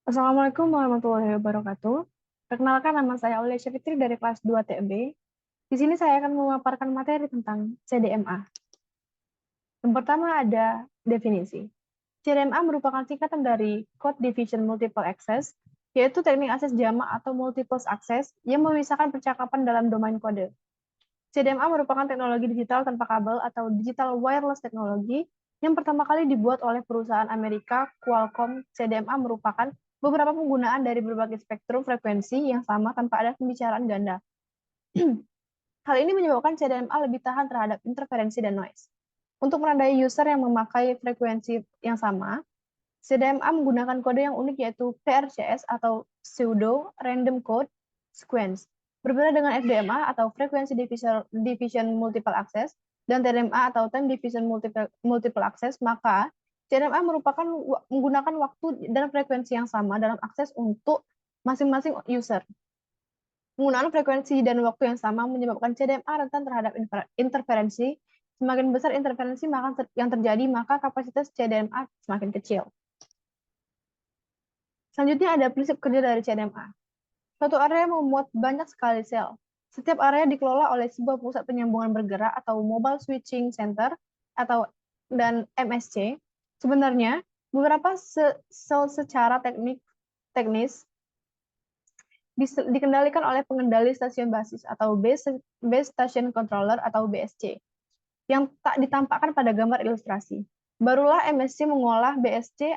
Assalamualaikum warahmatullahi wabarakatuh. Perkenalkan, nama saya Aulia Syafitri dari kelas 2 TB. Di sini saya akan memaparkan materi tentang CDMA. Yang pertama ada definisi. CDMA merupakan singkatan dari Code Division Multiple Access, yaitu teknik akses jamak atau multiple access yang memisahkan percakapan dalam domain kode. CDMA merupakan teknologi digital tanpa kabel atau digital wireless technology yang pertama kali dibuat oleh perusahaan Amerika Qualcomm. CDMA merupakan beberapa penggunaan dari berbagai spektrum frekuensi yang sama tanpa ada pembicaraan ganda. Hal ini menyebabkan CDMA lebih tahan terhadap interferensi dan noise. Untuk menandai user yang memakai frekuensi yang sama, CDMA menggunakan kode yang unik yaitu PRCS atau Pseudo Random Code Sequence. Berbeda dengan FDMA atau Frequency Division Multiple Access dan TDMA atau Time Division Multiple Access, maka CDMA merupakan menggunakan waktu dan frekuensi yang sama dalam akses untuk masing-masing user. Penggunaan frekuensi dan waktu yang sama menyebabkan CDMA rentan terhadap interferensi. Semakin besar interferensi yang terjadi, maka kapasitas CDMA semakin kecil. Selanjutnya ada prinsip kerja dari CDMA. Suatu area memuat banyak sekali sel. Setiap area dikelola oleh sebuah pusat penyambungan bergerak atau Mobile Switching Center dan MSC. Sebenarnya, beberapa sel secara teknis dikendalikan oleh pengendali stasiun basis atau Base Station Controller atau BSC yang tak ditampakkan pada gambar ilustrasi. Barulah MSC mengolah BSC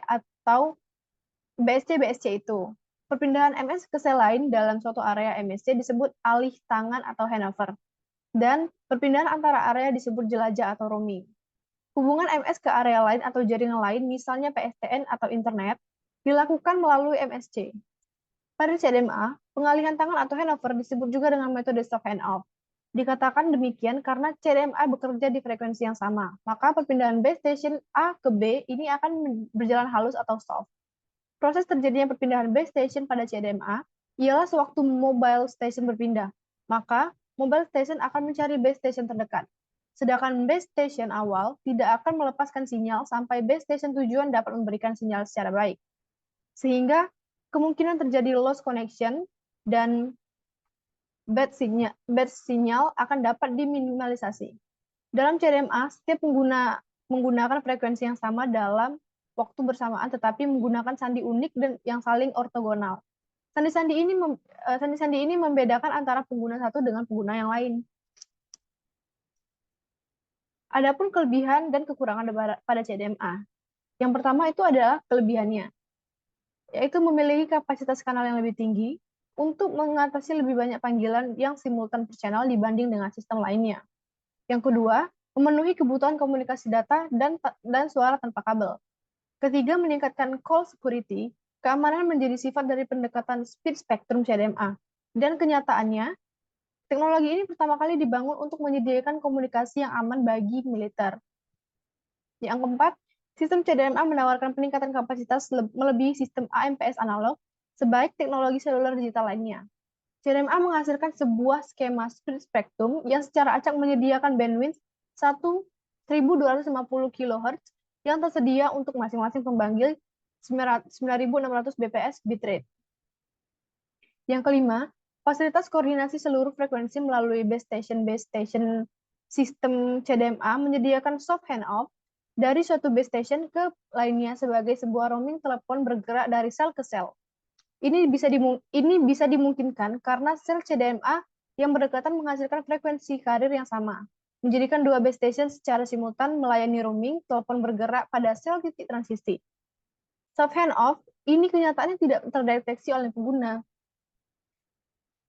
itu. Perpindahan MS ke sel lain dalam suatu area MSC disebut alih tangan atau handover, dan perpindahan antara area disebut jelajah atau roaming. Hubungan MS ke area lain atau jaringan lain, misalnya PSTN atau internet, dilakukan melalui MSC. Pada CDMA, pengalihan tangan atau handover disebut juga dengan metode stop handoff. Dikatakan demikian karena CDMA bekerja di frekuensi yang sama, maka perpindahan base station A ke B ini akan berjalan halus atau soft. Proses terjadinya perpindahan base station pada CDMA ialah sewaktu mobile station berpindah, maka mobile station akan mencari base station terdekat. Sedangkan base station awal tidak akan melepaskan sinyal sampai base station tujuan dapat memberikan sinyal secara baik. Sehingga kemungkinan terjadi loss connection dan bad sinyal akan dapat diminimalisasi. Dalam CDMA, setiap pengguna menggunakan frekuensi yang sama dalam waktu bersamaan, tetapi menggunakan sandi unik dan yang saling ortogonal. Sandi-sandi ini membedakan antara pengguna satu dengan pengguna yang lain. Adapun kelebihan dan kekurangan pada CDMA. Yang pertama itu adalah kelebihannya, yaitu memiliki kapasitas kanal yang lebih tinggi untuk mengatasi lebih banyak panggilan yang simultan per channel dibanding dengan sistem lainnya. Yang kedua, memenuhi kebutuhan komunikasi data dan suara tanpa kabel. Ketiga, meningkatkan call security. Keamanan menjadi sifat dari pendekatan speed spectrum CDMA. Dan kenyataannya, teknologi ini pertama kali dibangun untuk menyediakan komunikasi yang aman bagi militer. Yang keempat, sistem CDMA menawarkan peningkatan kapasitas melebihi sistem AMPS analog sebaik teknologi seluler digital lainnya. CDMA menghasilkan sebuah skema speed spectrum yang secara acak menyediakan bandwidth 1.250 kHz yang tersedia untuk masing-masing pembanggil 9.600 bps bitrate. Yang kelima, fasilitas koordinasi seluruh frekuensi melalui base station sistem CDMA menyediakan soft handoff dari suatu base station ke lainnya sebagai sebuah roaming telepon bergerak dari sel ke sel. Ini bisa dimungkinkan karena sel CDMA yang berdekatan menghasilkan frekuensi karir yang sama, menjadikan dua base station secara simultan melayani roaming telepon bergerak pada sel titik transisi. Soft handoff ini kenyataannya tidak terdeteksi oleh pengguna.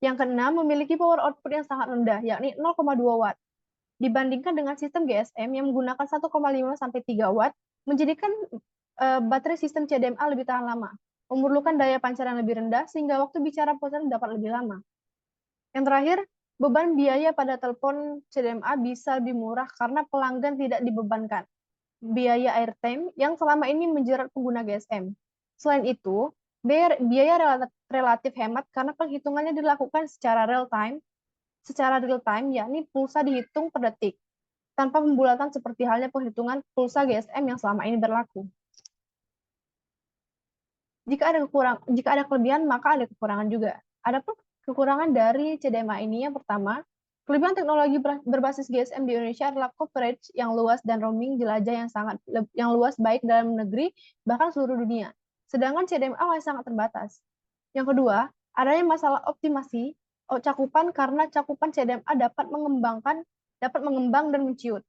Yang keenam, memiliki power output yang sangat rendah, yakni 0,2 watt. Dibandingkan dengan sistem GSM yang menggunakan 1,5 sampai 3 watt, menjadikan baterai sistem CDMA lebih tahan lama, memerlukan daya pancaran lebih rendah sehingga waktu bicara ponsel dapat lebih lama. Yang terakhir, beban biaya pada telepon CDMA bisa lebih murah karena pelanggan tidak dibebankan biaya airtime yang selama ini menjerat pengguna GSM. Selain itu, biaya relatif hemat karena penghitungannya dilakukan secara real time, yakni pulsa dihitung per detik, tanpa pembulatan seperti halnya penghitungan pulsa GSM yang selama ini berlaku. Jika ada kelebihan, maka ada kekurangan juga. Adapun kekurangan dari CDMA ini, yang pertama, kelebihan teknologi berbasis GSM di Indonesia adalah coverage yang luas dan roaming jelajah yang luas baik dalam negeri bahkan seluruh dunia. Sedangkan CDMA masih sangat terbatas. Yang kedua, adanya masalah optimasi cakupan karena cakupan CDMA dapat mengembang dan menciut.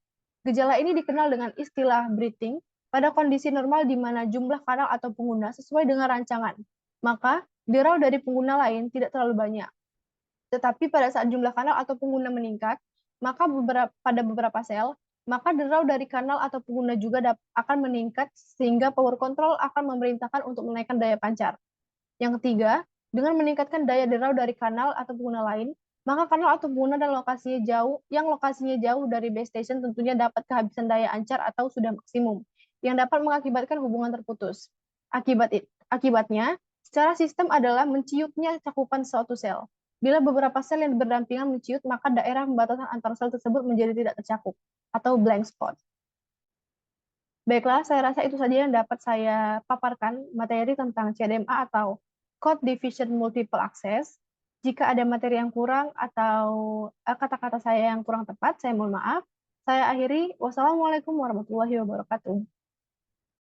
Gejala ini dikenal dengan istilah breathing pada kondisi normal di mana jumlah kanal atau pengguna sesuai dengan rancangan. Maka, derau dari pengguna lain tidak terlalu banyak. Tetapi pada saat jumlah kanal atau pengguna meningkat, pada beberapa sel, maka derau dari kanal atau pengguna juga akan meningkat sehingga power control akan memerintahkan untuk menaikkan daya pancar. Yang ketiga, dengan meningkatkan daya derau dari kanal atau pengguna lain, maka kanal atau pengguna yang lokasinya jauh dari base station tentunya dapat kehabisan daya ancar atau sudah maksimum, yang dapat mengakibatkan hubungan terputus. Akibatnya, secara sistem adalah menciutnya cakupan suatu sel. Bila beberapa sel yang berdampingan menciut, maka daerah pembatasan antar sel tersebut menjadi tidak tercakup, atau blank spot. Baiklah, saya rasa itu saja yang dapat saya paparkan materi tentang CDMA atau Code Division Multiple Access. Jika ada materi yang kurang atau kata-kata saya yang kurang tepat, saya mohon maaf. Saya akhiri. Wassalamualaikum warahmatullahi wabarakatuh.